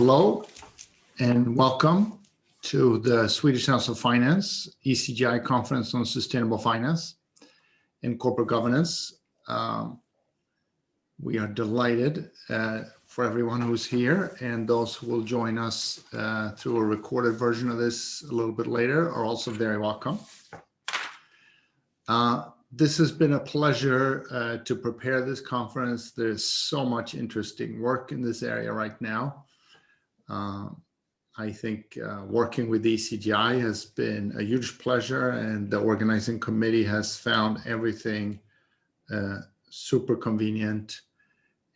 Hello and welcome to the Swedish House of Finance ECGI Conference on Sustainable Finance and Corporate Governance. We are delighted for everyone who's here, and those who will join us through a recorded version of this a little bit later are also very welcome. This has been a pleasure to prepare this conference. There's so much interesting work in this area right now. I think working with ECGI has been a huge pleasure, and the organizing committee has found everything super convenient.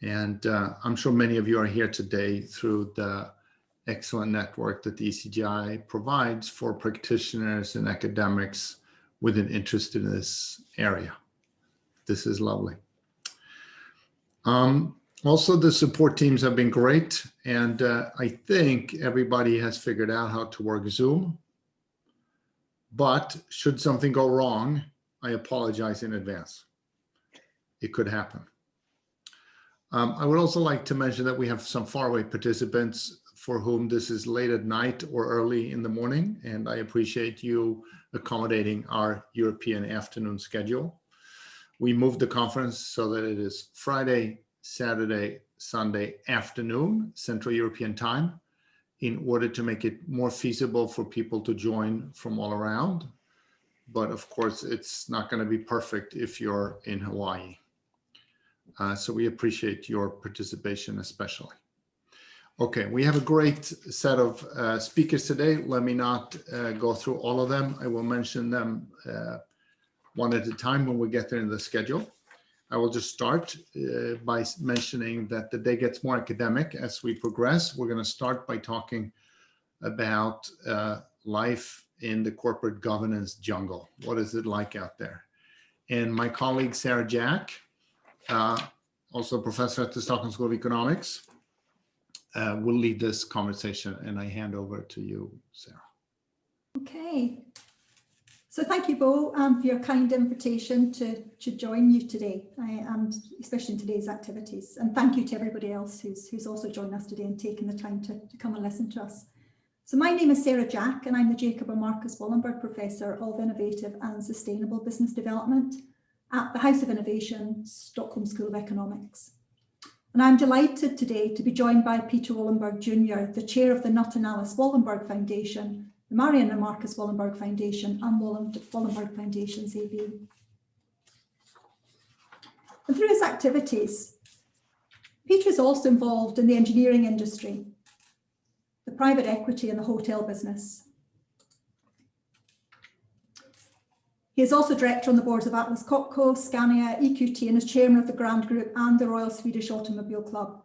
And I'm sure many of you are here today through the excellent network that the ECGI provides for practitioners and academics with an interest in this area. This is lovely. Also, the support teams have been great, and I think everybody has figured out how to work Zoom. But should something go wrong, I apologize in advance. It could happen. I would also like to mention that we have some faraway participants for whom this is late at night or early in the morning, and I appreciate you accommodating our European afternoon schedule. We moved the conference so that it is Friday, Saturday, Sunday afternoon, Central European time, in order to make it more feasible for people to join from all around. But of course, it's not going to be perfect if you're in Hawaii. So we appreciate your participation especially. Okay, we have a great set of speakers today. Let me not go through all of them. I will mention them one at a time when we get there in the schedule. I will just start by mentioning that the day gets more academic as we progress. We're going to start by talking about life in the corporate governance jungle. What is it like out there? And my colleague, Sarah Jack, also a professor at the Stockholm School of Economics, will lead this conversation, and I hand over to you, Sarah. Okay. So thank you, Bo, for your kind invitation to join you today, and especially in today's activities. And thank you to everybody else who's also joined us today and taken the time to come and listen to us. So my name is Sarah Jack, and I'm the Jacob and Marcus Wallenberg Professor of Innovative and Sustainable Business Development at the House of Innovation, Stockholm School of Economics. And I'm delighted today to be joined by Peter Wallenberg Jr, the chair of the Nutt and Alice Wallenberg Foundation, the Marion and Marcus Wallenberg Foundation, and Wallenberg Foundations AB. And through his activities, Peter is also involved in the engineering industry, the private equity and the hotel business. He is also director on the boards of Atlas Copco, Scania, EQT, and is chairman of the Grand Group and the Royal Swedish Automobile Club.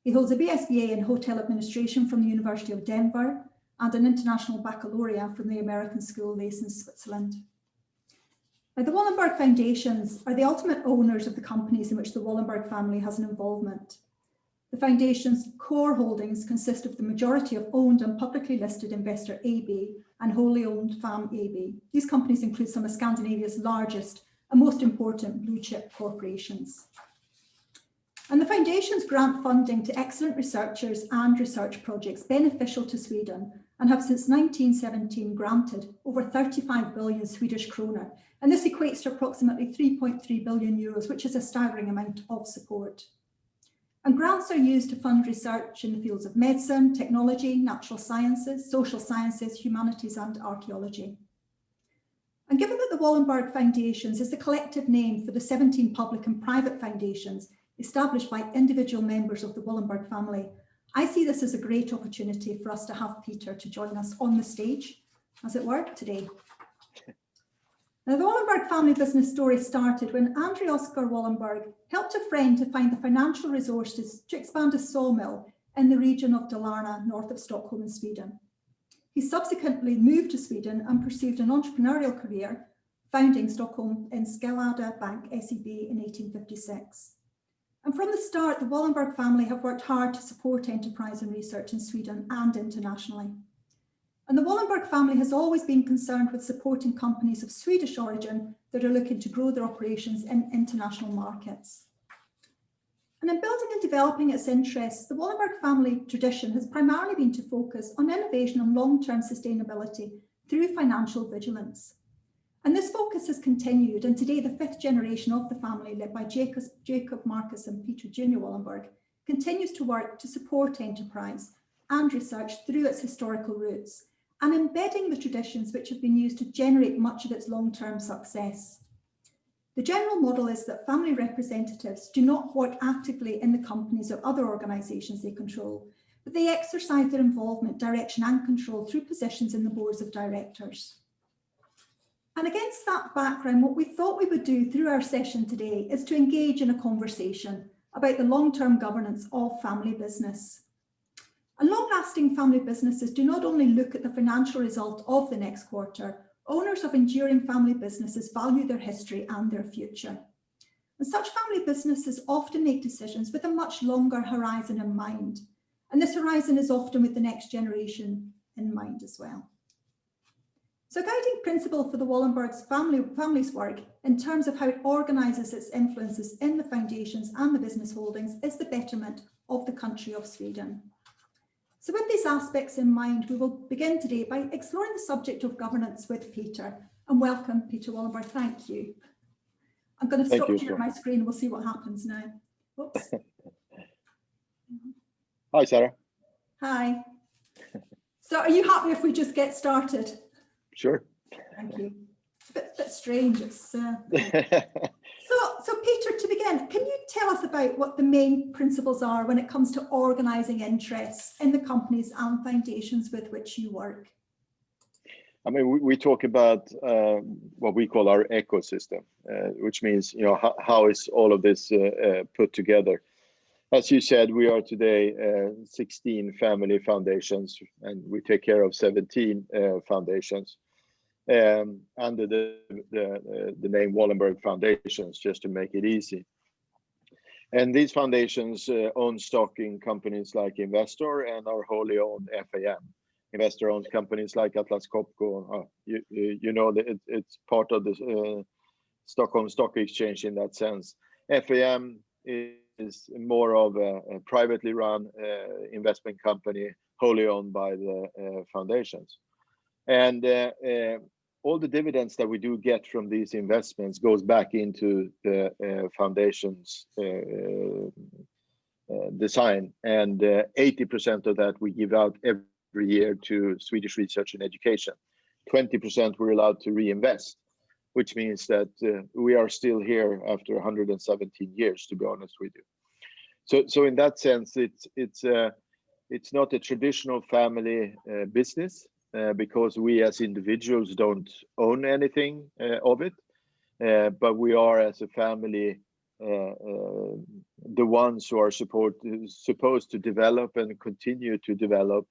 He holds a BSBA in Hotel Administration from the University of Denver and an International Baccalaureate from the American School Lace in Switzerland. Now, the Wallenberg Foundations are the ultimate owners of the companies in which the Wallenberg family has an involvement. The Foundation's core holdings consist of the majority of owned and publicly listed Investor AB and wholly owned FAM AB. These companies include some of Scandinavia's largest and most important blue chip corporations. And the Foundations grant funding to excellent researchers and research projects beneficial to Sweden, and have since 1917 granted over 35 billion Swedish kronor. And this equates to approximately 3.3 billion euros, which is a staggering amount of support. And grants are used to fund research in the fields of medicine, technology, natural sciences, social sciences, humanities, and archaeology. And given that the Wallenberg Foundations is the collective name for the 17 public and private foundations established by individual members of the Wallenberg family, I see this as a great opportunity for us to have Peter to join us on the stage, as it were, today. Now, the Wallenberg family business story started when André Oskar Wallenberg helped a friend to find the financial resources to expand a sawmill in the region of Dalarna, north of Stockholm in Sweden. He subsequently moved to Sweden and pursued an entrepreneurial career, founding Stockholm in Skellada Bank SEB in 1856. And from the start, the Wallenberg family have worked hard to support enterprise and research in Sweden and internationally. And the Wallenberg family has always been concerned with supporting companies of Swedish origin that are looking to grow their operations in international markets. And in building and developing its interests, the Wallenberg family tradition has primarily been to focus on innovation and long-term sustainability through financial vigilance. And this focus has continued, and today the fifth generation of the family, led by Jacob, Marcus and Peter Jr. Wallenberg, continues to work to support enterprise and research through its historical roots, and embedding the traditions which have been used to generate much of its long-term success. The general model is that family representatives do not work actively in the companies or other organisations they control, but they exercise their involvement, direction and control through positions in the boards of directors. And against that background, what we thought we would do through our session today is to engage in a conversation about the long-term governance of family business. And long-lasting family businesses do not only look at the financial result of the next quarter. Owners of enduring family businesses value their history and their future. And such family businesses often make decisions with a much longer horizon in mind. And this horizon is often with the next generation in mind as well. So a guiding principle for the Wallenberg's family's work in terms of how it organises its influences in the foundations and the business holdings is the betterment of the country of Sweden. So with these aspects in mind, we will begin today by exploring the subject of governance with Peter. And welcome, Peter Wallenberg. Thank you. I'm going to stop sharing my screen and we'll see what happens now. Oops. Hi, Sarah. Hi. So are you happy if we just get started? Sure. Thank you. It's a bit strange. It's, So Peter, to begin, can you tell us about what the main principles are when it comes to organising interests in the companies and foundations with which you work? I mean, we talk about what we call our ecosystem, which means, you know, how is all of this put together? As you said, we are today 16 family foundations, and we take care of 17 foundations under the name Wallenberg Foundations, just to make it easy. And these foundations own stock in companies like Investor and our wholly owned FAM. Investor owns companies like Atlas Copco. You know that it's part of the Stockholm Stock Exchange in that sense. FAM is more of a privately run investment company, wholly owned by the foundations. And all the dividends that we do get from these investments goes back into the foundation's design. And 80% of that we give out every year to Swedish research and education. 20% we're allowed to reinvest, which means that we are still here after 117 years, to be honest with you. So in that sense, it's not a traditional family business because we as individuals don't own anything of it, but we are as a family the ones who are supposed to develop and continue to develop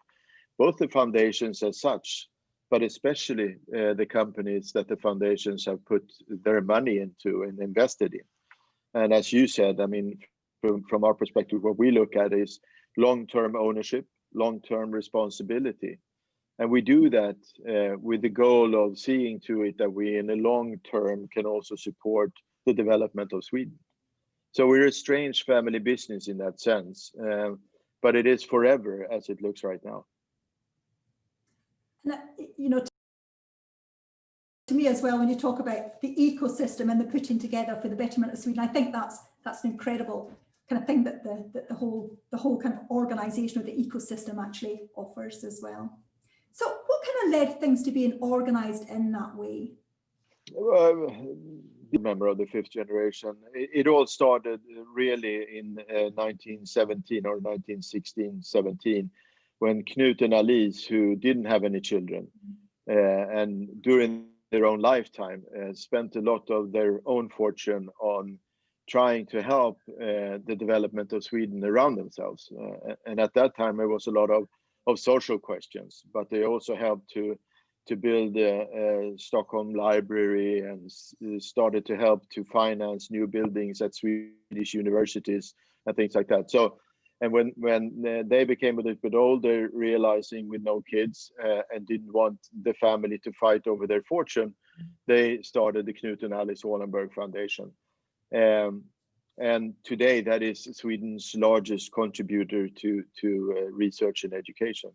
both the foundations as such, but especially the companies that the foundations have put their money into and invested in. And as you said, I mean, from our perspective, what we look at is long-term ownership, long-term responsibility. And we do that with the goal of seeing to it that we in the long term can also support the development of Sweden. So we're a strange family business in that sense, but it is forever as it looks right now. And, you know, to me as well, when you talk about the ecosystem and the putting together for the betterment of Sweden, I think that's an incredible kind of thing that the whole kind of organisation or the ecosystem actually offers as well. So what kind of led things to being organised in that way? Member of the fifth generation. It all started really in 1917 or 1916, 17, when Knut and Alice, who didn't have any children, and during their own lifetime, spent a lot of their own fortune on trying to help the development of Sweden around themselves. And at that time, there was a lot of social questions, but they also helped to build a Stockholm library and started to help to finance new buildings at Swedish universities and things like that. So, and when they became a little bit older, realizing with no kids and didn't want the family to fight over their fortune, they started the Knut and Alice Wallenberg Foundation. And today that is Sweden's largest contributor to research and education.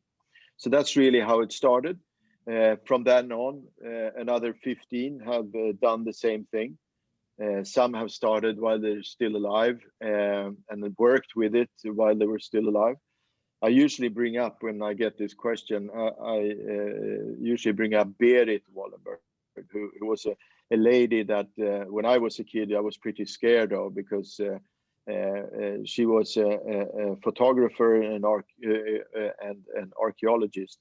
So that's really how it started. From then on, another 15 have done the same thing. Some have started while they're still alive and worked with it while they were still alive. I usually bring up, when I get this question, I usually bring up Berit Wallenberg, who was a lady that when I was a kid, I was pretty scared of, because she was a photographer and an archaeologist.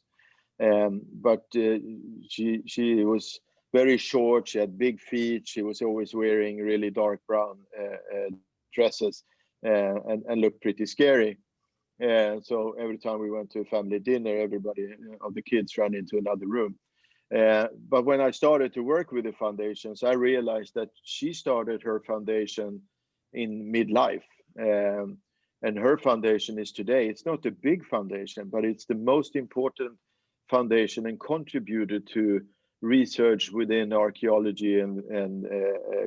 But she was very short, she had big feet, she was always wearing really dark brown dresses and looked pretty scary. So every time we went to a family dinner, everybody of the kids ran into another room. But when I started to work with the foundations, I realized that she started her foundation in midlife. And her foundation is today, it's not a big foundation, but it's the most important foundation and contributor to research within archaeology and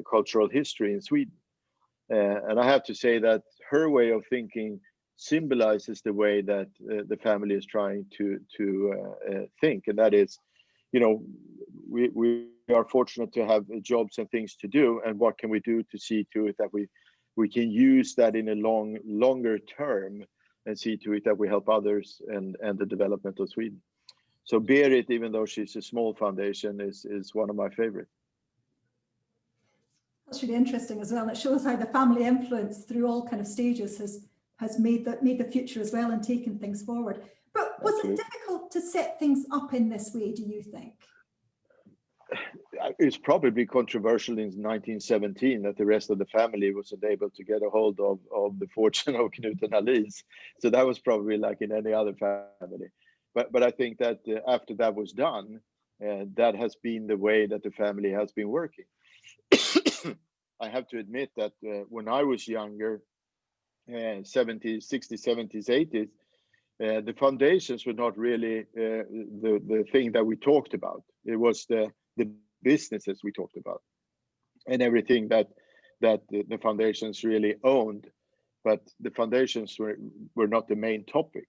cultural history in Sweden. And I have to say that her way of thinking symbolizes the way that the family is trying to think, and that is, you know, we are fortunate to have jobs and things to do, and what can we do to see to it that we can use that in a longer term and see to it that we help others and the development of Sweden. So Berit, even though she's a small foundation, is one of my favorites. That's really interesting as well. It shows how the family influence through all kind of stages has made the future as well and taken things forward. But was it difficult to set things up in this way, do you think? It's probably controversial in 1917 that the rest of the family wasn't able to get a hold of the fortune of Knut and Alice. So that was probably like in any other family. But I think that after that was done, that has been the way that the family has been working. I have to admit that when I was younger, 70s, 60s, 70s, 80s, the foundations were not really the thing that we talked about. It was the businesses we talked about and everything that the foundations really owned, but the foundations were not the main topic.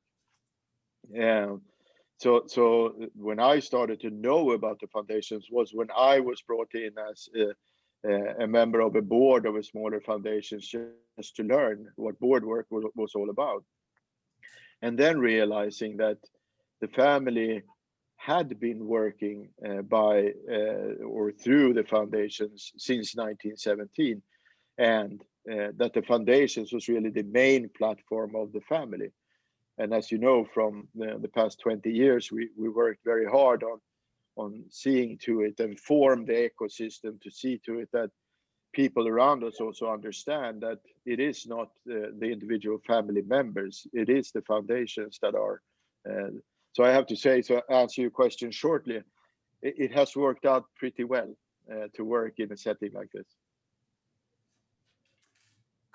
So when I started to know about the foundations was when I was brought in as a member of a board of a smaller foundation, just to learn what board work was all about. And then realizing that the family had been working by or through the foundations since 1917, and that the foundations was really the main platform of the family. And as you know, from the past 20 years, we worked very hard on seeing to it and form the ecosystem to see to it that people around us also understand that it is not the individual family members, it is the foundations that are. So I have to say, to answer your question shortly, it has worked out pretty well to work in a setting like this.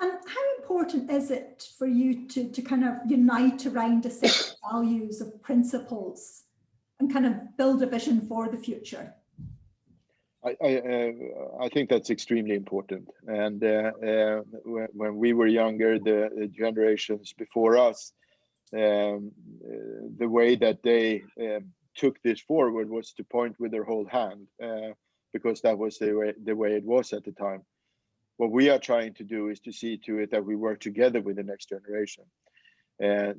And how important is it for you to kind of unite around a set of values, of principles, and kind of build a vision for the future? I think that's extremely important. And when we were younger, the generations before us, the way that they took this forward was to point with their whole hand, because that was the way it was at the time. What we are trying to do is to see to it that we work together with the next generation.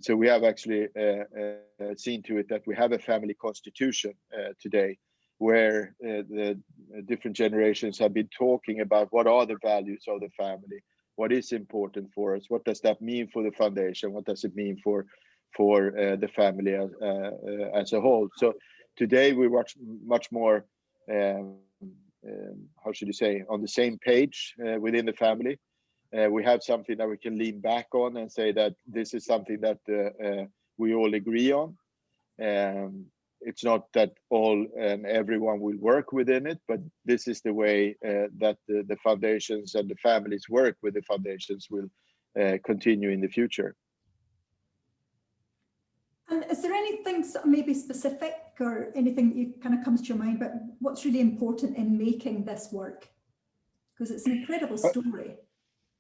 So we have actually seen to it that we have a family constitution today, where the different generations have been talking about what are the values of the family, what is important for us, what does that mean for the foundation, what does it mean for the family as a whole. So today we watch much more, how should you say, on the same page within the family. We have something that we can lean back on and say that this is something that we all agree on. It's not that all and everyone will work within it, but this is the way that the foundations and the families work with the foundations will continue in the future. And is there anything maybe specific or anything that kind of comes to your mind about what's really important in making this work? Because it's an incredible story.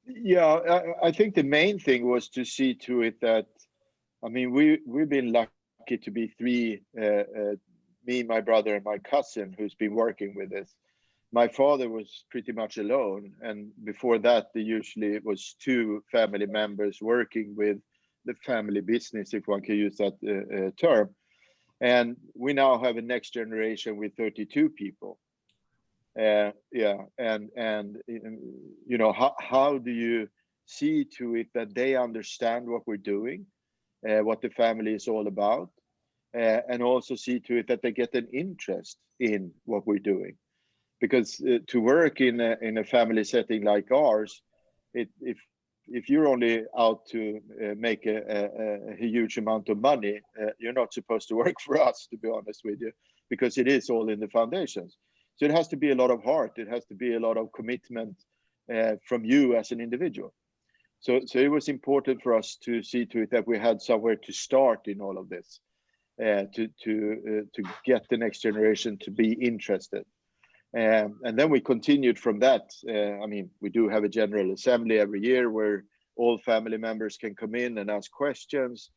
Yeah, I think the main thing was to see to it that, I mean, we've been lucky to be three, me, my brother, and my cousin who's been working with this. My father was pretty much alone, and before that, there usually was two family members working with the family business, if one can use that term. And we now have a next generation with 32 people. Yeah, and you know, how do you see to it that they understand what we're doing, what the family is all about, and also see to it that they get an interest in what we're doing, because to work in a family setting like ours, if you're only out to make a huge amount of money, you're not supposed to work for us, to be honest with you, because it is all in the foundations. So it has to be a lot of heart. It has to be a lot of commitment from you as an individual. So it was important for us to see to it that we had somewhere to start in all of this, to get the next generation to be interested. And then we continued from that. I mean, we do have a general assembly every year where all family members can come in and ask questions.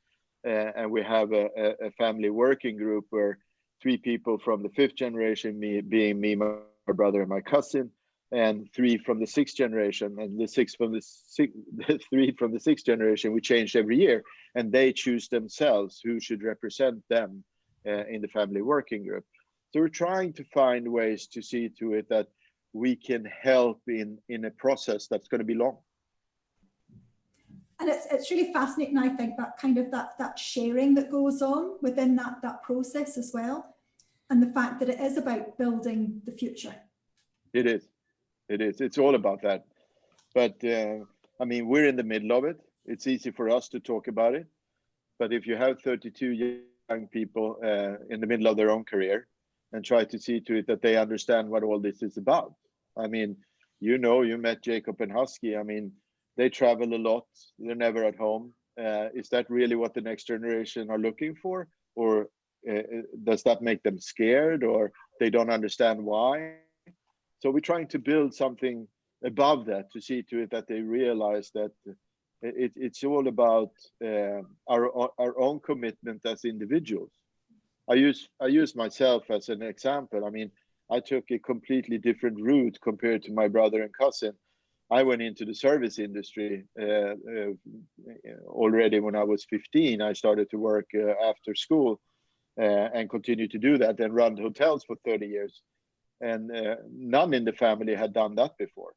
And we have a family working group where 3 people from the 5th generation, me, my brother, and my cousin, and 3 from the 6th generation, and the 3 from the 6th generation we changed every year, and they choose themselves who should represent them in the family working group. So we're trying to find ways to see to it that we can help in a process that's going to be long. And it's really fascinating, I think, that kind of that sharing that goes on within that process as well, and the fact that it is about building the future. It is. It's all about that. But I mean, we're in the middle of it. It's easy for us to talk about it. But if you have 32 young people in the middle of their own career, and try to see to it that they understand what all this is about. I mean, you know, you met Jacob and Husky. I mean, they travel a lot. They're never at home. Is that really what the next generation are looking for? Or does that make them scared, or they don't understand why? So we're trying to build something above that to see to it that they realize that it's all about our own commitment as individuals. I use myself as an example. I mean, I took a completely different route compared to my brother and cousin. I went into the service industry already when I was 15. I started to work after school and continued to do that and run hotels for 30 years. And none in the family had done that before.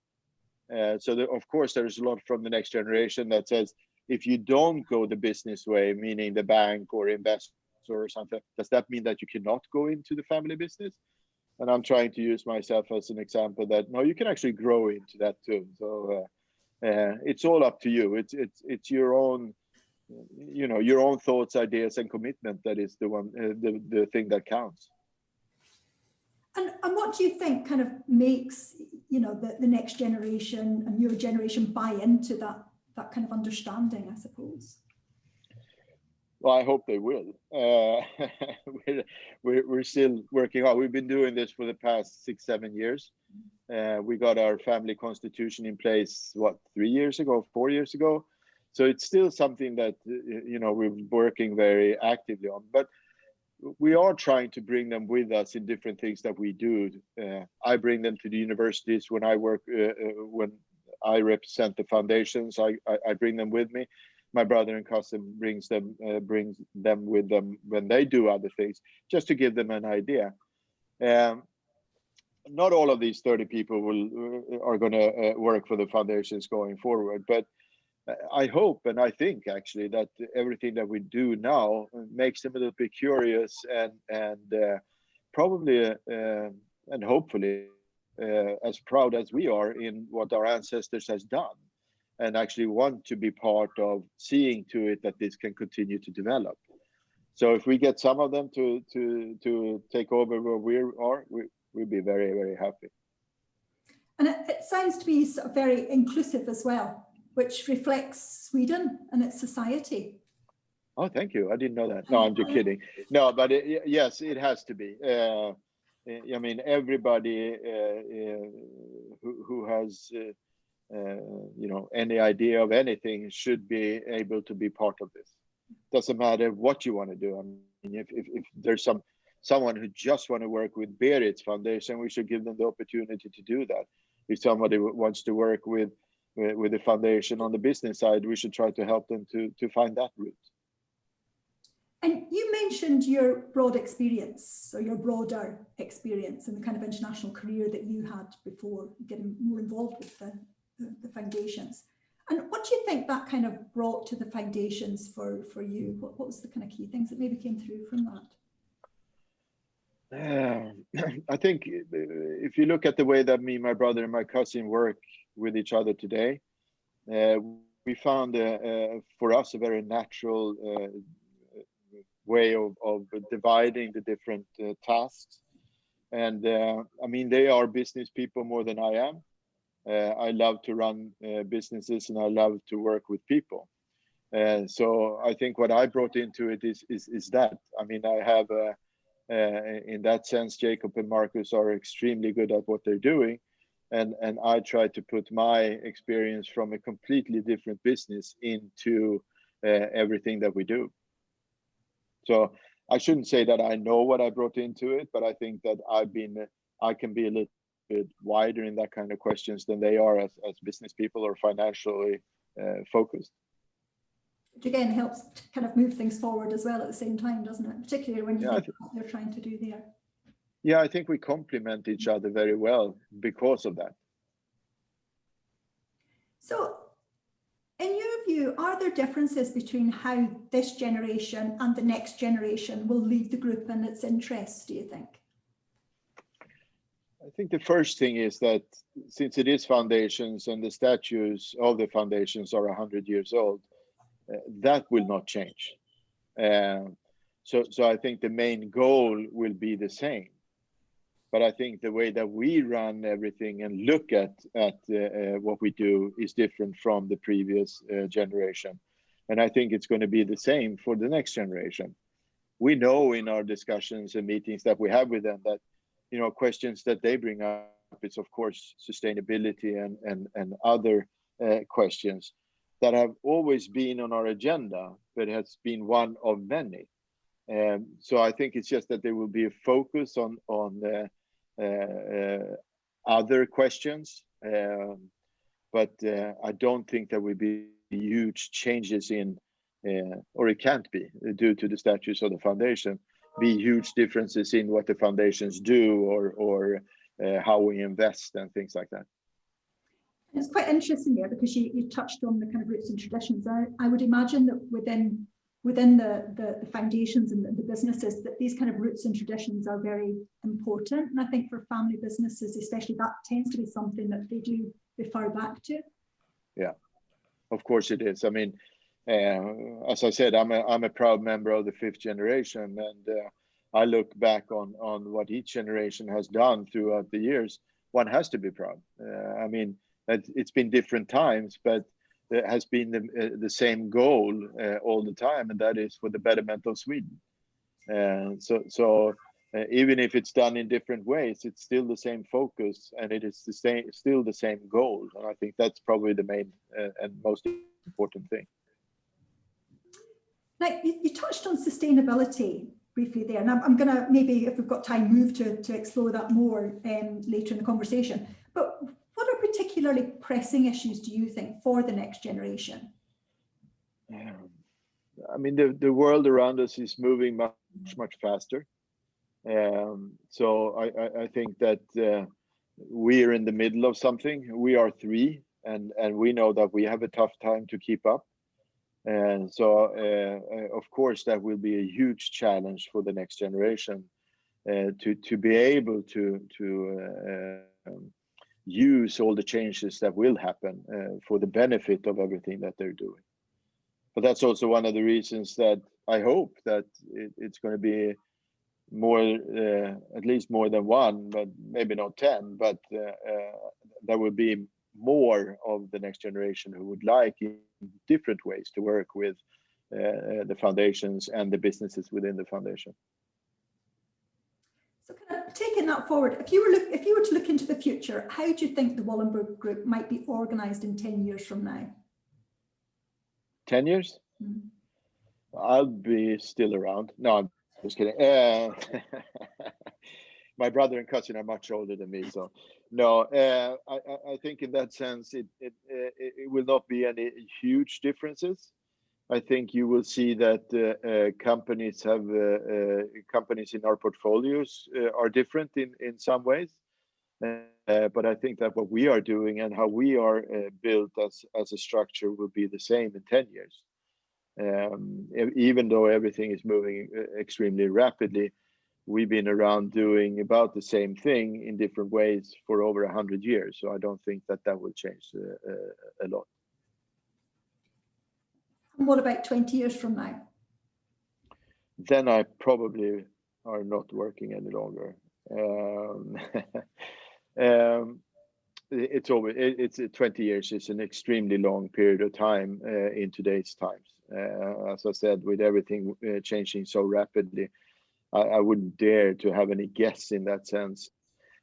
So of course, there's a lot from the next generation that says, if you don't go the business way, meaning the bank or invest or something, does that mean that you cannot go into the family business? And I'm trying to use myself as an example that no, you can actually grow into that too. So it's all up to you. It's your own, you know, your own thoughts, ideas, and commitment that is the one, the thing that counts. And what do you think kind of makes, you know, the next generation and your generation buy into that kind of understanding, I suppose? Well, I hope they will. We're still working hard. We've been doing this for the past 6-7 years. We got our family constitution in place, what, 4 years ago? So it's still something that, you know, we're working very actively on. But we are trying to bring them with us in different things that we do. I bring them to the universities when I work, when I represent the foundations. I bring them with me. My brother and cousin brings them with them when they do other things, just to give them an idea. Not all of these 30 people are going to work for the foundations going forward, but I hope and I think actually that everything that we do now makes them a little bit curious and probably and hopefully as proud as we are in what our ancestors has done, and actually want to be part of seeing to it that this can continue to develop. So if we get some of them to take over where we are, we'll be very, very happy. And it sounds to be sort of very inclusive as well, which reflects Sweden and its society. Oh, thank you. I didn't know that. No, I'm just kidding. No, but yes, it has to be. I mean, everybody who has any idea of anything should be able to be part of this. Doesn't matter what you want to do. I mean, if there's someone who just want to work with Berit's foundation, we should give them the opportunity to do that. If somebody wants to work with the foundation on the business side, we should try to help them to find that route. And you mentioned your broad experience, or your broader experience, and the kind of international career that you had before getting more involved with the foundations. And what do you think that kind of brought to the foundations for you? What was the kind of key things that maybe came through from that? I think if you look at the way that me, my brother, and my cousin work with each other today, we found for us a very natural way of dividing the different tasks. And I mean, they are business people more than I am. I love to run businesses, and I love to work with people. So I think what I brought into it is that. I mean, I have in that sense, Jacob and Marcus are extremely good at what they're doing, and I try to put my experience from a completely different business into everything that we do. So I shouldn't say that I know what I brought into it, but I think that I can be a little bit wider in that kind of questions than they are as business people or financially focused. Which again helps to kind of move things forward as well at the same time, doesn't it? Particularly when you think what you're trying to do there. Yeah, I think we complement each other very well because of that. So, in your view, are there differences between how this generation and the next generation will lead the group and its interests, do you think? I think the first thing is that since it is foundations and the statues of the foundations are 100 years old, that will not change. So I think the main goal will be the same. But I think the way that we run everything and look at what we do is different from the previous generation. And I think it's going to be the same for the next generation. We know in our discussions and meetings that we have with them that, questions that they bring up, it's of course sustainability and other questions that have always been on our agenda, but has been one of many. So I think it's just that there will be a focus on other questions, but I don't think there will be huge changes in, or it can't be due to the statutes of the foundation, be huge differences in what the foundations do or how we invest and things like that. It's quite interesting there because you touched on the kind of roots and traditions. I would imagine that within the foundations and the businesses, that these kind of roots and traditions are very important. And I think for family businesses, especially, that tends to be something that they do refer back to. Yeah, of course it is. I mean, as I said, I'm a proud member of the 5th generation, and I look back on what each generation has done throughout the years. One has to be proud. I mean, it's been different times, but it has been the same goal all the time, and that is for the betterment of Sweden. So even if it's done in different ways, it's still the same focus, and it is still the same goal. And I think that's probably the main and most important thing. Now, you touched on sustainability briefly there, and I'm going to maybe, if we've got time, move to explore that more later in the conversation. But what are particularly pressing issues, do you think, for the next generation? I mean, the world around us is moving much faster. So I think that we are in the middle of something. We are 3, and we know that we have a tough time to keep up. And so, of course, that will be a huge challenge for the next generation to be able to use all the changes that will happen for the benefit of everything that they're doing. But that's also one of the reasons that I hope that it's going to be more, at least more than 1, but maybe not 10, but there will be more of the next generation who would like in different ways to work with the foundations and the businesses within the foundation. So kind of taking that forward, if you were to look into the future, how do you think the Wallenberg Group might be organised in 10 years from now? 10 years? Mm. I'll be still around. No, I'm just kidding. My brother and cousin are much older than me, so no. I think in that sense, it will not be any huge differences. I think you will see that companies in our portfolios are different in some ways. But I think that what we are doing and how we are built as a structure will be the same in 10 years. Even though everything is moving extremely rapidly, we've been around doing about the same thing in different ways for over 100 years. So I don't think that will change a lot. And what about 20 years from now? Then I probably are not working any longer. It's 20 years is an extremely long period of time in today's times. As I said, with everything changing so rapidly, I wouldn't dare to have any guess in that sense.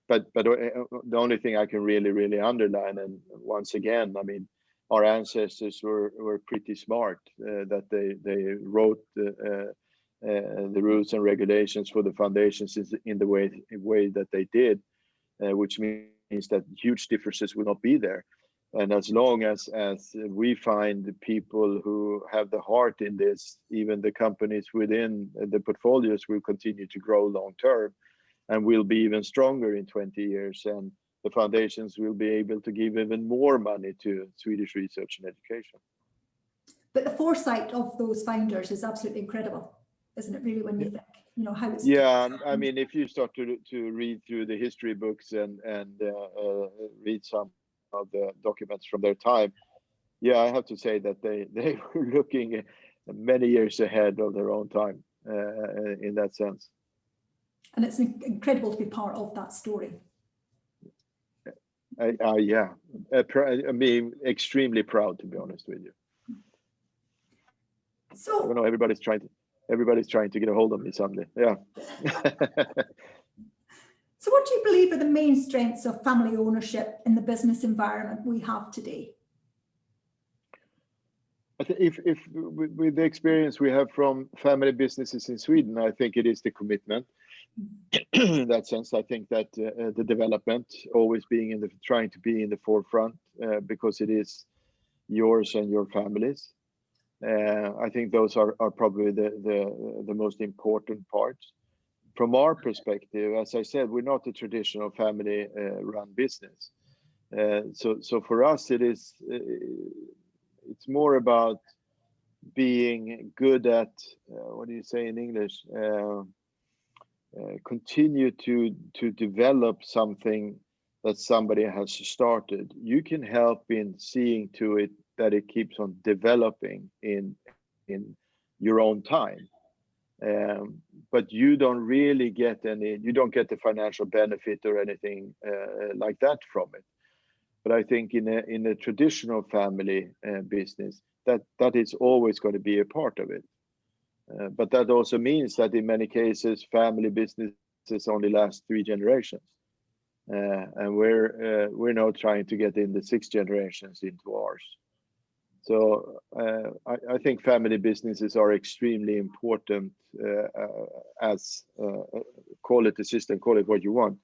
But the only thing I can really underline, and once again, I mean, our ancestors were pretty smart that they wrote the rules and regulations for the foundations in the way that they did, which means that huge differences will not be there. And as long as we find people who have the heart in this, even the companies within the portfolios will continue to grow long term and will be even stronger in 20 years. And the foundations will be able to give even more money to Swedish research and education. But the foresight of those founders is absolutely incredible, isn't it, really, when you think, you know, how it's... Yeah, I mean, if you start to read through the history books and read some of the documents from their time, yeah, I have to say that they were looking many years ahead of their own time in that sense. And it's incredible to be part of that story. Yeah, I'm being extremely proud, to be honest with you. So, I know everybody's trying to get a hold of me suddenly. Yeah. So what do you believe are the main strengths of family ownership in the business environment we have today? I think if with the experience we have from family businesses in Sweden, I think it is the commitment. In that sense, I think that the development, always being trying to be in the forefront, because it is yours and your families. I think those are probably the most important parts. From our perspective, as I said, we're not a traditional family run business. So for us, it's more about being good at, what do you say in English? Continue to develop something that somebody has started. You can help in seeing to it that it keeps on developing in your own time. But you don't really get you don't get the financial benefit or anything like that from it. But I think in a traditional family business, that is always going to be a part of it. But that also means that in many cases, family businesses only last 3 generations. And we're now trying to get in the 6 generations into ours. So I think family businesses are extremely important as call it a system, call it what you want.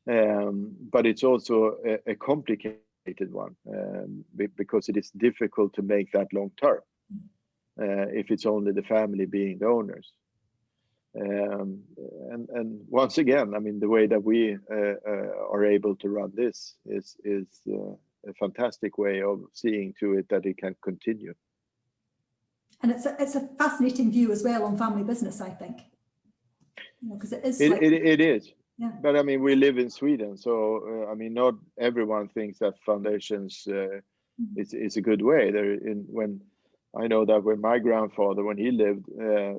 But it's also a complicated one because it is difficult to make that long term if it's only the family being the owners. And once again, I mean, the way that we are able to run this is a fantastic way of seeing to it that it can continue. And it's a fascinating view as well on family business, I think. Because it is. It is. Yeah. But I mean, we live in Sweden, so I mean, not everyone thinks that foundations is a good way. When I know that when my grandfather, when he lived, there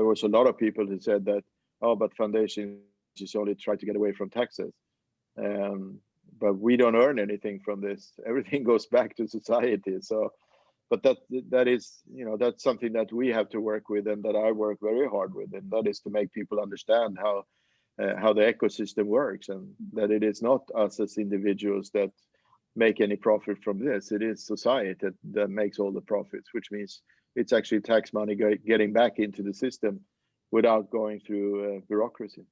was a lot of people who said that, oh, but foundations just only try to get away from taxes. But we don't earn anything from this. Everything goes back to society. So, but that is, that's something that we have to work with and that I work very hard with. And that is to make people understand how how the ecosystem works, and that it is not us as individuals that make any profit from this. It is society that makes all the profits, which means it's actually tax money getting back into the system without going through bureaucracy.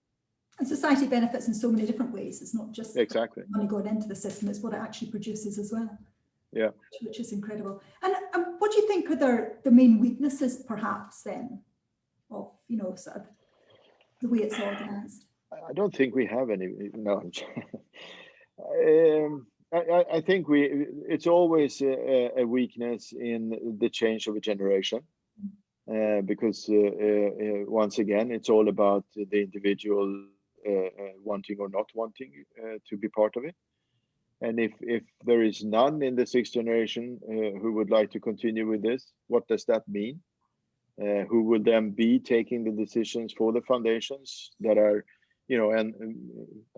And society benefits in so many different ways. It's not just exactly money going into the system, it's what it actually produces as well. Yeah. Which is incredible. And what do you think are the main weaknesses, perhaps, then, of, sort of the way it's organised? I don't think we have any. No, I think it's always a weakness in the change of a generation, because once again, it's all about the individual wanting or not wanting to be part of it. And if there is none in the sixth generation who would like to continue with this, what does that mean? Who will then be taking the decisions for the foundations that are, and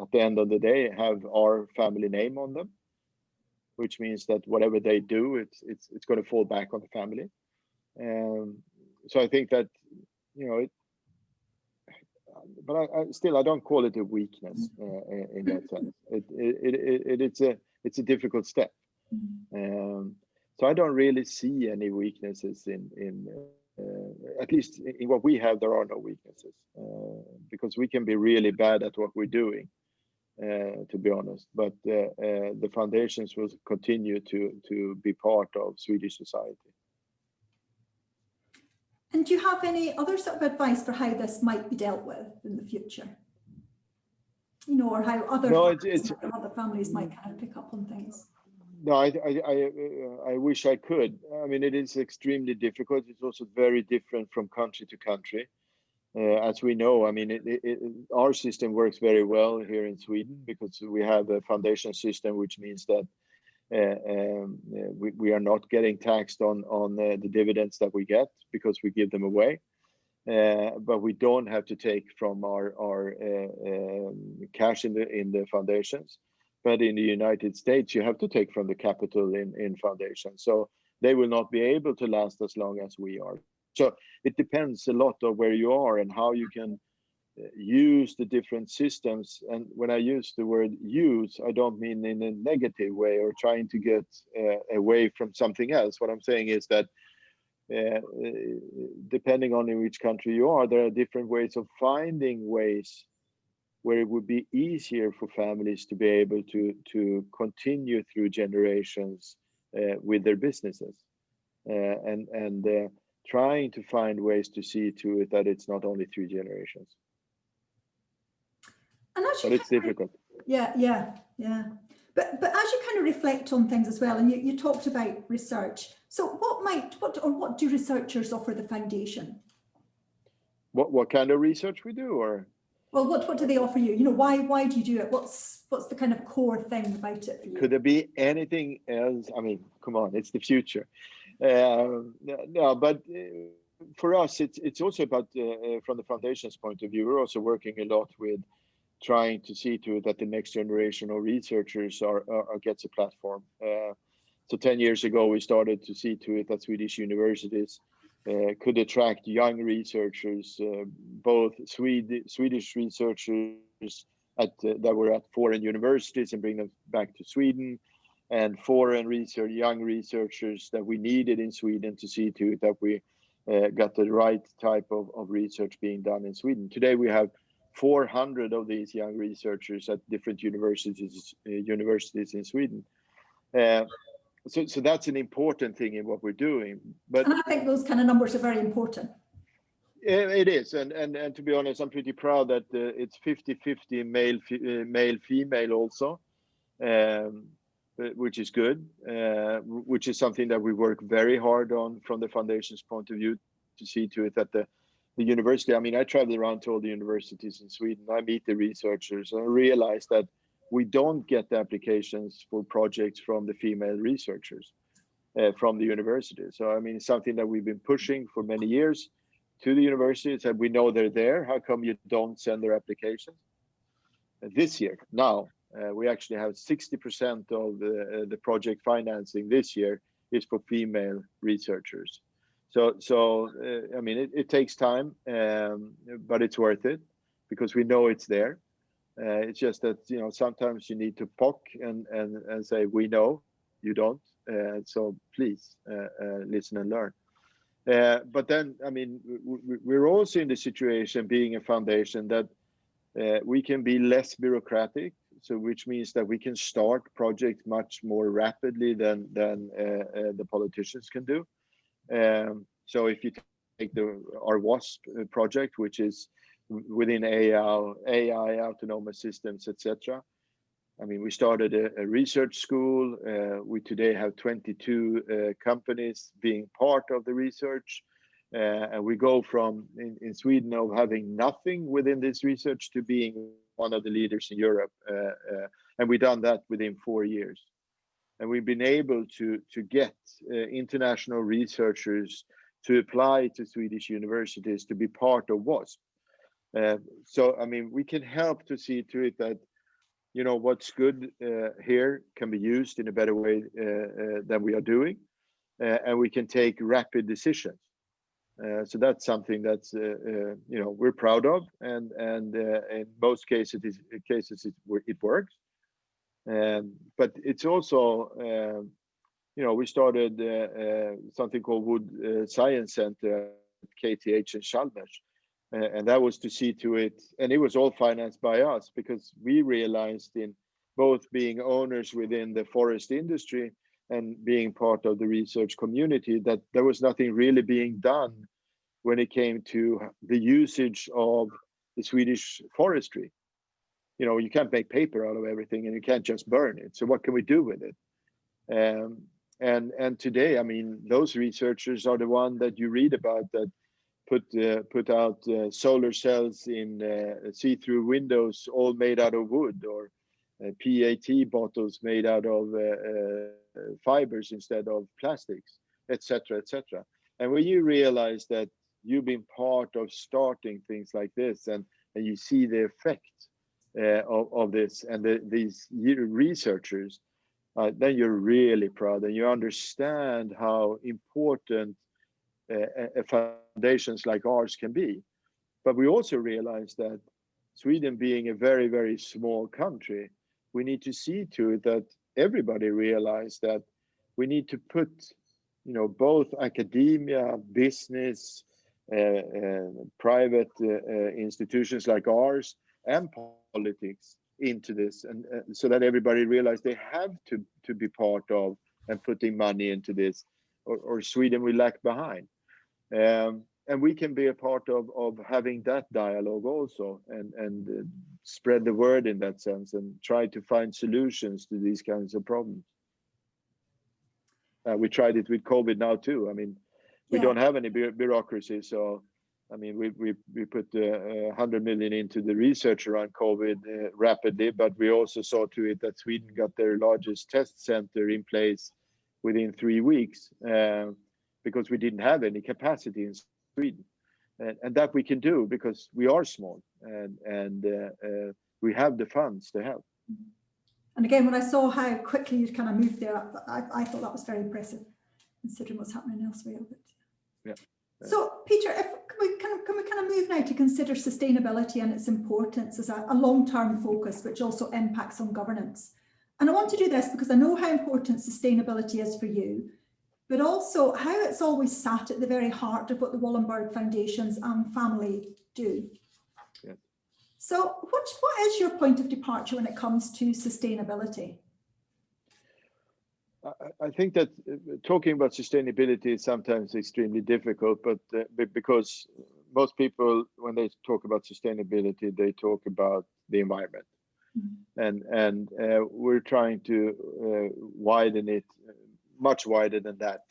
at the end of the day, have our family name on them, which means that whatever they do, it's going to fall back on the family. So I think that, but I don't call it a weakness in that sense. It's a difficult step. So I don't really see any weaknesses in at least in what we have. There are no weaknesses, because we can be really bad at what we're doing, to be honest. But the foundations will continue to be part of Swedish society. And do you have any other sort of advice for how this might be dealt with in the future? Or how other families might kind of pick up on things? No, I wish I could. I mean, it is extremely difficult. It's also very different from country to country. As we know, I mean, our system works very well here in Sweden because we have a foundation system, which means that we are not getting taxed on the dividends that we get because we give them away. But we don't have to take from our cash in the foundations. But in the United States, you have to take from the capital in foundations. So they will not be able to last as long as we are. So it depends a lot on where you are and how you can use the different systems. And when I use the word use, I don't mean in a negative way or trying to get away from something else. What I'm saying is that depending on in which country you are, there are different ways of finding ways where it would be easier for families to be able to continue through generations with their businesses, and trying to find ways to see to it that it's not only 3 generations. And but it's difficult. Yeah. But as you kind of reflect on things as well, and you talked about research. So what do researchers offer the foundation? What kind of research we do, or? Well, what do they offer you? Why do you do it? What's the kind of core thing about it for you? Could there be anything else? I mean, come on, it's the future. No, but for us, it's also about from the foundation's point of view. We're also working a lot with trying to see to it that the next generation of researchers gets a platform. So 10 years ago, we started to see to it that Swedish universities could attract young researchers, both Swedish researchers that were at foreign universities and bring them back to Sweden, and foreign young researchers that we needed in Sweden to see to it that we got the right type of research being done in Sweden. Today, we have 400 of these young researchers at different universities in Sweden. So that's an important thing in what we're doing. But and I think those kind of numbers are very important. It is, and to be honest, I'm pretty proud that it's 50-50 male female also, which is good, which is something that we work very hard on from the foundation's point of view to see to it that the university. I mean, I travel around to all the universities in Sweden. I meet the researchers and I realize that we don't get the applications for projects from the female researchers from the university. So, I mean, it's something that we've been pushing for many years to the universities, and we know they're there. How come you don't send their applications? This year, now, we actually have 60% of the project financing this year is for female researchers. So I mean, it takes time, but it's worth it. because we know it's there. It's just that, you know, sometimes you need to poke and say, we know, you don't. So please listen and learn. But then, I mean, we're also in the situation, being a foundation, that we can be less bureaucratic. So which means that we can start projects much more rapidly than the politicians can do. So if you take our WASP project, which is within AI, autonomous systems, etc. I mean, we started a research school. We today have 22 companies being part of the research. And we go from, in Sweden, of having nothing within this research to being one of the leaders in Europe. And we've done that within 4 years. And we've been able to get international researchers to apply to Swedish universities to be part of WASP. So, I mean, we can help to see to it that, you know, what's good here can be used in a better way than we are doing, and we can take rapid decisions. So that's something that's, you know, we're proud of, and in most cases it works. But it's also, you know, we started something called Wood Science Center at KTH and Chalmers. And that was to see to it, and it was all financed by us, because we realized, in both being owners within the forest industry and being part of the research community, that there was nothing really being done when it came to the usage of the Swedish forestry. You know, you can't make paper out of everything, and you can't just burn it. So what can we do with it? And today, I mean, those researchers are the one that you read about that put out solar cells in see-through windows, all made out of wood, or PET bottles made out of fibers instead of plastics, etc., etc. And when you realize that you've been part of starting things like this, and you see the effect of this, and these researchers, then you're really proud, and you understand how important foundations like ours can be. But we also realize that Sweden, being a very, very small country, we need to see to it that everybody realize that we need to put, you know, both academia, business, private institutions like ours, and politics into this, and so that everybody realize they have to be part of and putting money into this, or Sweden will lag behind. And we can be a part of having that dialogue also, and spread the word in that sense, and try to find solutions to these kinds of problems. We tried it with COVID now too. I mean, we don't have any bureaucracy, so I mean, we put 100 million into the research around COVID rapidly, but we also saw to it that Sweden got their largest test center in place within 3 weeks, because we didn't have any capacity in Sweden. And that we can do because we are small, and we have the funds to help. And again, when I saw how quickly you kind of moved there, I thought that was very impressive, considering what's happening elsewhere. But yeah. So, Peter, can we kind of move now to consider sustainability and its importance as a long-term focus, which also impacts on governance? And I want to do this because I know how important sustainability is for you, but also how it's always sat at the very heart of what the Wallenberg Foundations and family do. Yeah. So what is your point of departure when it comes to sustainability? I think that talking about sustainability is sometimes extremely difficult, but because most people, when they talk about sustainability, they talk about the environment. Mm-hmm. And we're trying to widen it much wider than that,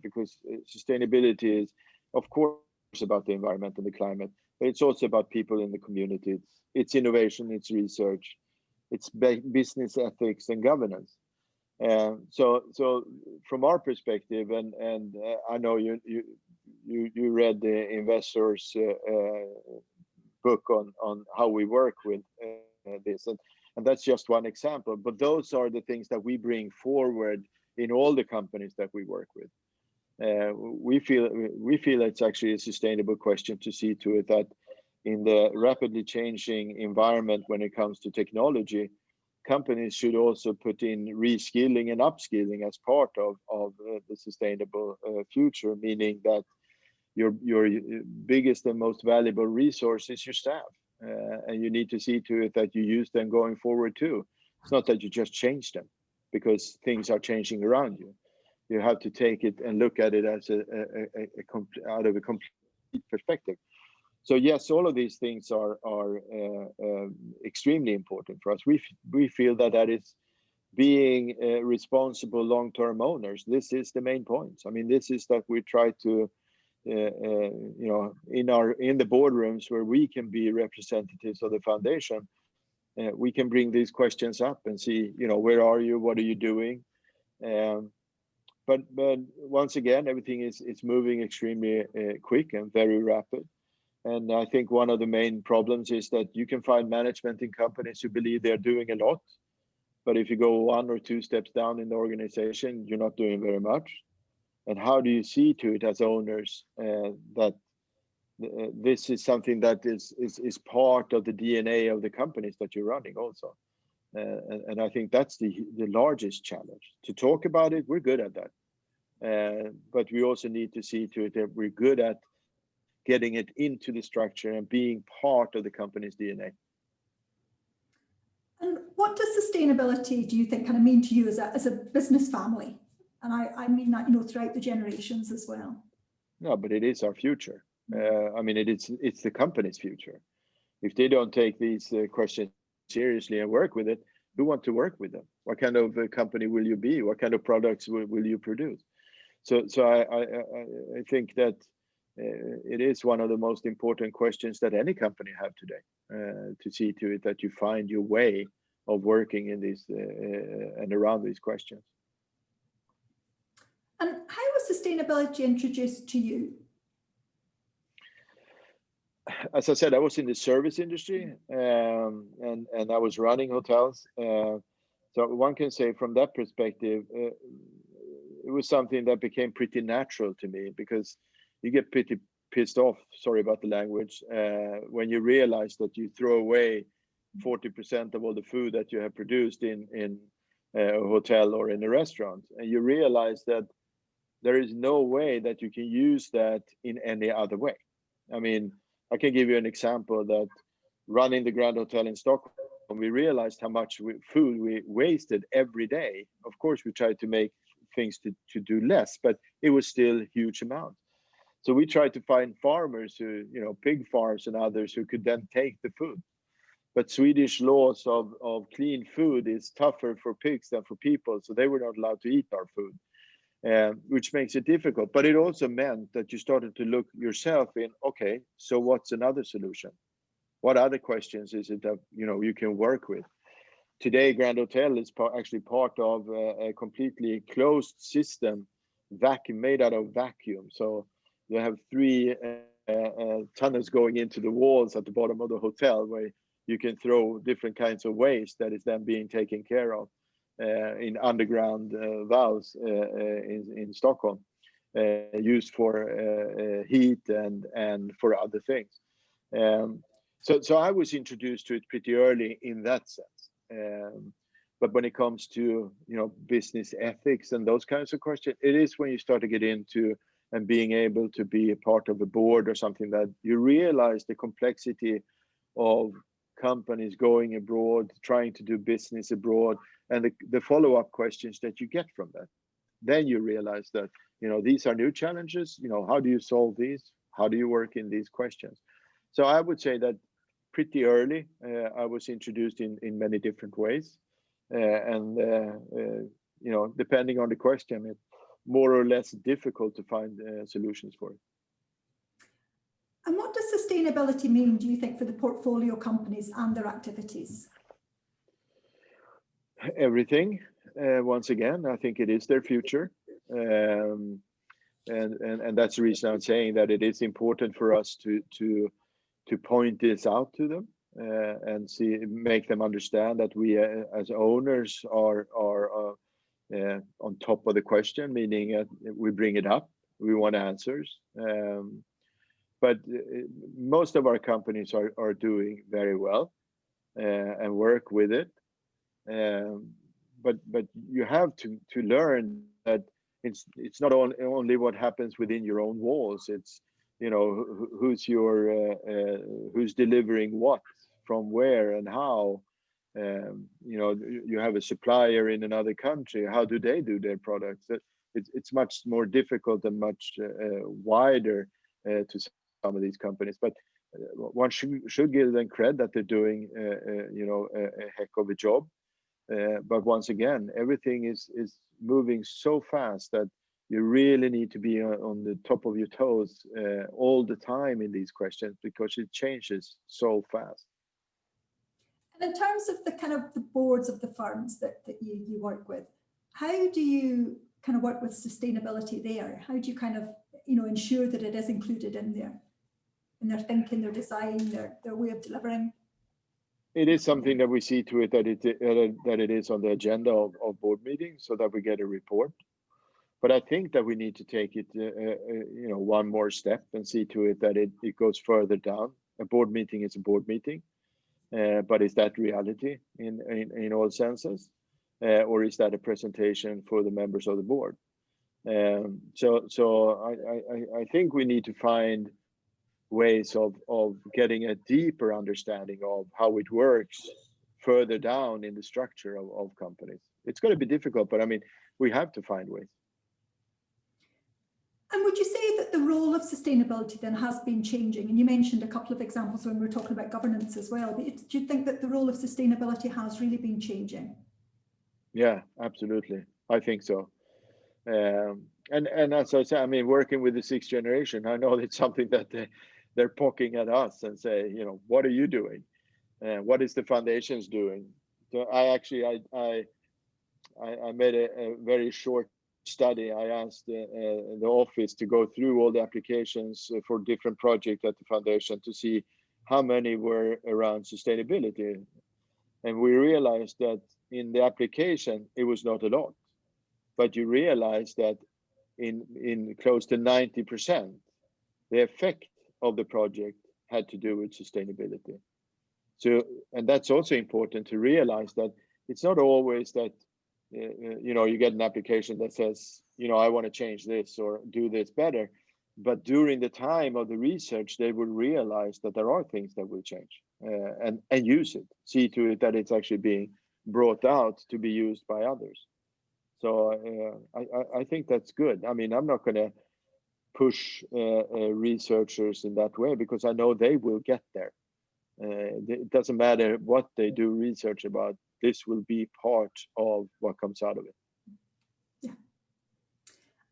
because sustainability is, of course, about the environment and the climate, but it's also about people in the community. It's innovation, it's research, it's business ethics and governance. So from our perspective, and I know you read the investors book on how we work with this, and that's just one example, but those are the things that we bring forward in all the companies that we work with. We feel it's actually a sustainable question to see to it that in the rapidly changing environment when it comes to technology, companies should also put in reskilling and upskilling as part of the sustainable future, meaning that your biggest and most valuable resource is your staff. And you need to see to it that you use them going forward too. It's not that you just change them because things are changing around you. You have to take it and look at it as out of a complete perspective. So yes, all of these things are extremely important for us. We feel that is being responsible long-term owners. This is the main point. I mean, this is that we try to you know, in the boardrooms where we can be representatives of the foundation, we can bring these questions up and see, you know, where are you, what are you doing? But once again, everything is moving extremely quick and very rapid. And I think one of the main problems is that you can find management in companies who believe they're doing a lot, but if you go 1 or 2 steps down in the organization, you're not doing very much. And how do you see to it as owners that this is something that is part of the DNA of the companies that you're running also? And I think that's the largest challenge. To talk about it, we're good at that. But we also need to see to it that we're good at getting it into the structure and being part of the company's DNA. And what does sustainability, do you think, kind of mean to you as a business family? And I mean that, you know, throughout the generations as well. No, but it is our future. I mean, it's the company's future. If they don't take these questions seriously and work with it, who want to work with them? What kind of company will you be? What kind of products will you produce? So I think that it is one of the most important questions that any company have today, to see to it that you find your way of working in these and around these questions. And how was sustainability introduced to you? As I said, I was in the service industry, and I was running hotels. So one can say from that perspective, it was something that became pretty natural to me, because you get pretty pissed off, sorry about the language, when you realize that you throw away 40% of all the food that you have produced in a hotel or in a restaurant. And you realize that there is no way that you can use that in any other way. I mean, I can give you an example that running the Grand Hotel in Stockholm, we realized how much food we wasted every day. Of course, we tried to make things to do less, but it was still a huge amount. So we tried to find farmers who, you know, pig farms and others who could then take the food. But Swedish laws of clean food is tougher for pigs than for people, so they were not allowed to eat our food. Which makes it difficult. But it also meant that you started to look yourself in, okay, so what's another solution? What other questions is it that, you know, you can work with? Today, Grand Hotel is actually part of a completely closed system, made out of vacuum. So you have 3 tunnels going into the walls at the bottom of the hotel, where you can throw different kinds of waste that is then being taken care of. In underground valves in Stockholm, used for heat and for other things. So I was introduced to it pretty early in that sense. But when it comes to, you know, business ethics and those kinds of questions, it is when you start to get into and being able to be a part of a board or something that you realize the complexity of companies going abroad, trying to do business abroad, and the follow-up questions that you get from that. Then you realize that, you know, these are new challenges. You know, how do you solve these? How do you work in these questions? So I would say that pretty early, I was introduced in many different ways. You know, depending on the question, it's more or less difficult to find solutions for it. And what does sustainability mean, do you think, for the portfolio companies and their activities? Everything. Once again, I think it is their future. And that's the reason I'm saying that it is important for us to point this out to them and make them understand that we as owners are on top of the question, meaning we bring it up, we want answers. but most of our companies are doing very well and work with it. But you have to learn that it's not only what happens within your own walls. It's, you know, who's delivering what from where and how. You know, you have a supplier in another country. How do they do their products? It's much more difficult and much wider to some of these companies. But one should give them credit that they're doing, you know, a heck of a job. But once again, everything is moving so fast that you really need to be on the top of your toes all the time in these questions, because it changes so fast. And in terms of the kind of the boards of the firms that you work with, how do you kind of work with sustainability there? How do you kind of, you know, ensure that it is included in their thinking, their design, their way of delivering? It is something that we see to it that it is on the agenda of board meetings, so that we get a report. But I think that we need to take it, you know, one more step and see to it that it goes further down. A board meeting is a board meeting, but is that reality in all senses, or is that a presentation for the members of the board? So I think we need to find ways of getting a deeper understanding of how it works further down in the structure of companies. It's going to be difficult, but I mean, we have to find ways. And would you say that the role of sustainability then has been changing? And you mentioned a couple of examples when we were talking about governance as well. But do you think that the role of sustainability has really been changing? Yeah, absolutely. I think so. And as I said, I mean, working with the sixth generation, I know it's something that they're poking at us and say, you know, what are you doing? What is the foundations doing? So I made a very short study. I asked the office to go through all the applications for different projects at the foundation to see how many were around sustainability. And we realized that in the application, it was not a lot. But you realize that in close to 90%, the effect of the project had to do with sustainability. So, and that's also important to realize that it's not always that, you know, you get an application that says, you know, I want to change this or do this better. But during the time of the research, they will realize that there are things that will change and use it, see to it that it's actually being brought out to be used by others. So I think that's good. I mean, I'm not going to push researchers in that way, because I know they will get there. It doesn't matter what they do research about. This will be part of what comes out of it. Yeah.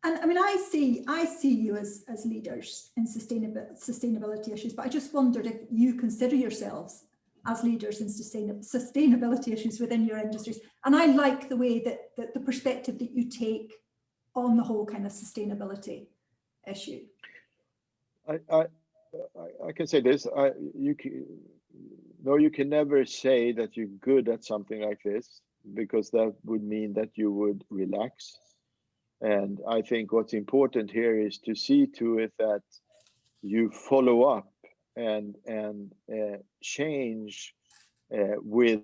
And I mean, I see you as leaders in sustainability issues, but I just wondered if you consider yourselves as leaders in sustainability issues within your industries. And I like the way that the perspective that you take on the whole kind of sustainability issue. I can say this, you can never say that you're good at something like this, because that would mean that you would relax. And I think what's important here is to see to it that you follow up and change with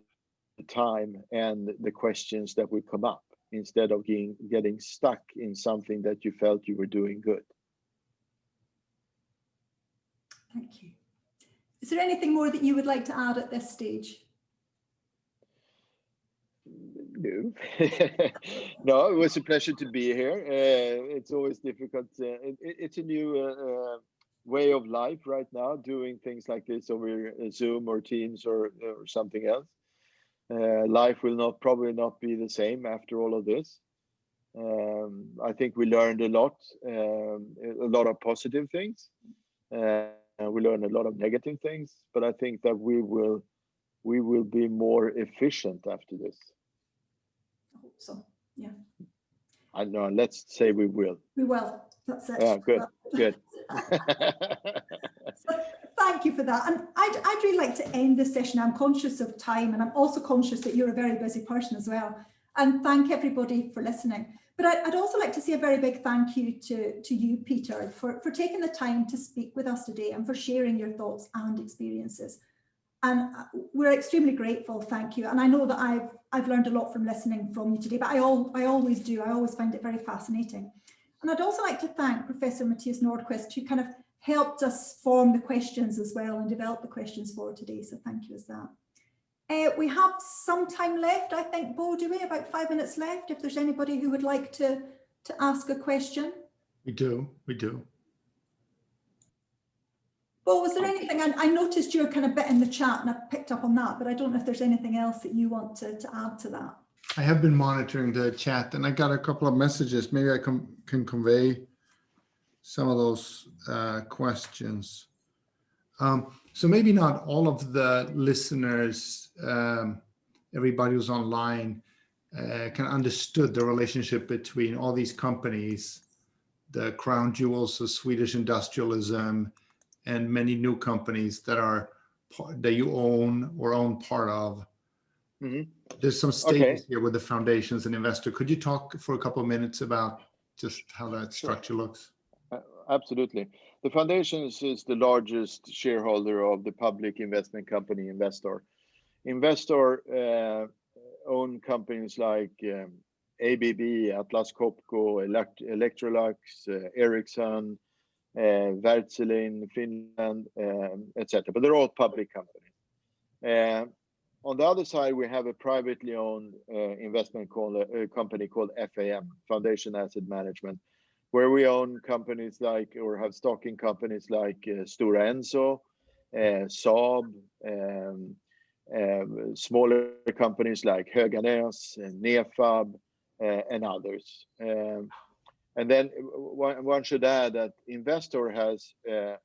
the time and the questions that will come up, instead of getting stuck in something that you felt you were doing good. Thank you. Is there anything more that you would like to add at this stage? No. No, it was a pleasure to be here. It's always difficult. It's a new way of life right now, doing things like this over Zoom or Teams or something else. Life will probably not be the same after all of this. I think we learned a lot of positive things. We learned a lot of negative things, but I think that we will be more efficient after this. I hope so. Yeah. I know. Let's say we will. We will. That's it. Yeah. Good. Good. So thank you for that. And I'd really like to end this session. I'm conscious of time, and I'm also conscious that you're a very busy person as well. And thank everybody for listening. But I'd also like to say a very big thank you to you, Peter, for taking the time to speak with us today and for sharing your thoughts and experiences. And we're extremely grateful, thank you. And I know that I've learned a lot from listening from you today, but I always do. I always find it very fascinating. And I'd also like to thank Professor Matthias Nordqvist, who kind of helped us form the questions as well and develop the questions for today. So thank you as that. We have some time left, I think, Bo, do we? About 5 minutes left, if there's anybody who would like to ask a question. We do. Bo, was there anything, I noticed you're kind of bit in the chat and I picked up on that, but I don't know if there's anything else that you want to add to that. I have been monitoring the chat and I got a couple of messages. Maybe I can convey some of those questions. So maybe not all of the listeners, everybody who's online can understood the relationship between all these companies, the crown jewels of Swedish industrialism, and many new companies that you own or own part of. Mm-hmm. There's some statements here with the foundations and investor. Could you talk for a couple of minutes about just how that structure looks? Absolutely. The Foundations is the largest shareholder of the public investment company Investor. Investor own companies like ABB, Atlas Copco, Electrolux, Ericsson, Wärtsilä, Finland, etc. But they're all public companies. On the other side, we have a privately owned investment company called FAM, Foundation Asset Management, where we own companies like, or have stock in companies like Stora Enso, Saab, smaller companies like Höganäs, Nefab, and others. And then one should add that Investor has a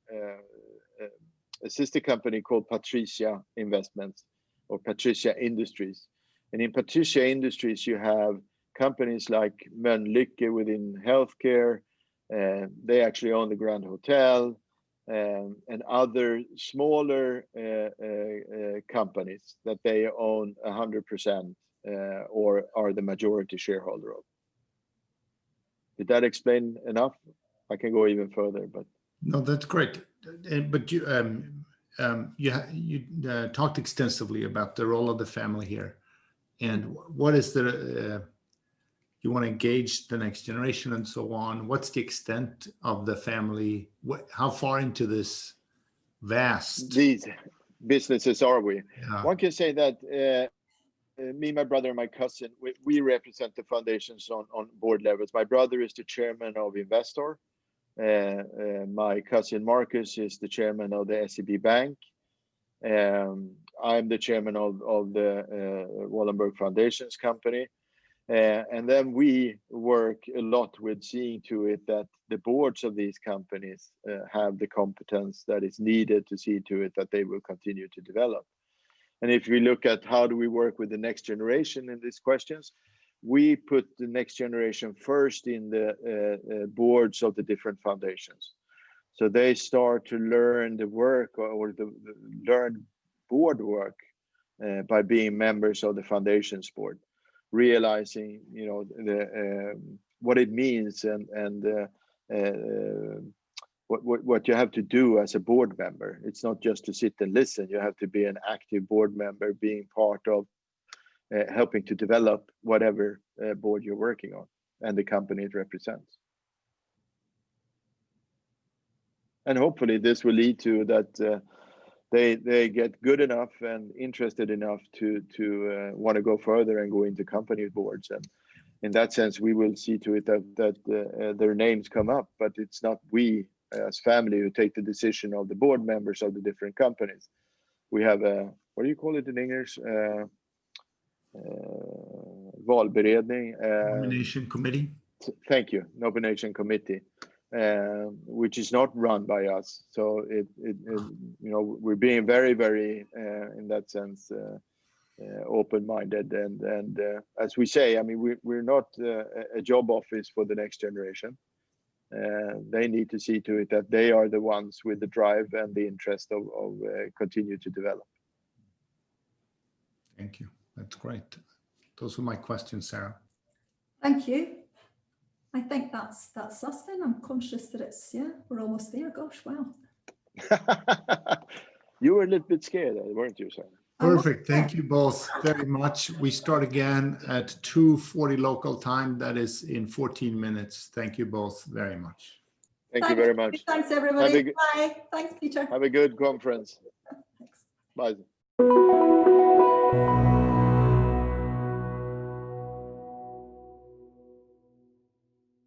sister company called Patricia Investments or Patricia Industries. And in Patricia Industries, you have companies like Mölnlycke within healthcare. They actually own the Grand Hotel and other smaller companies that they own 100% or are the majority shareholder of. Did that explain enough? I can go even further, but no, that's great. But you talked extensively about the role of the family here, and what is you want to engage the next generation and so on. What's the extent of the family? How far into this vast these businesses are we? Yeah. One can say that me, my brother, and my cousin, we represent the foundations on board levels. My brother is the chairman of Investor. My cousin Marcus is the chairman of the SEB Bank. I'm the chairman of the Wallenberg Foundations company. And then we work a lot with seeing to it that the boards of these companies have the competence that is needed to see to it that they will continue to develop. And if we look at how do we work with the next generation in these questions, we put the next generation first in the boards of the different foundations. So they start to learn the work or learn board work by being members of the foundations board, realizing what it means and what you have to do as a board member. It's not just to sit and listen. You have to be an active board member, being part of helping to develop whatever board you're working on and the company it represents. And hopefully this will lead to that they get good enough and interested enough to want to go further and go into company boards. And in that sense, we will see to it that their names come up, but it's not we as family who take the decision of the board members of the different companies. We have a, what do you call it in English? Valberedning. Nomination committee. Thank you, nomination committee, which is not run by us. So we're being very, very in that sense open-minded, and as we say, I mean, we're not a job office for the next generation. They need to see to it that they are the ones with the drive and the interest of continue to develop. Thank you. That's great. Those were my questions, Sarah. Thank you. I think that's us then. I'm conscious that it's, yeah, we're almost there. Gosh, wow. You were a little bit scared, weren't you, Sarah? Perfect. Thank you both very much. We start again at 2:40 local time. That is in 14 minutes. Thank you both very much. Thank you very much. Thanks, everybody. Bye. Thanks, Peter. Have a good conference. Thanks. Bye.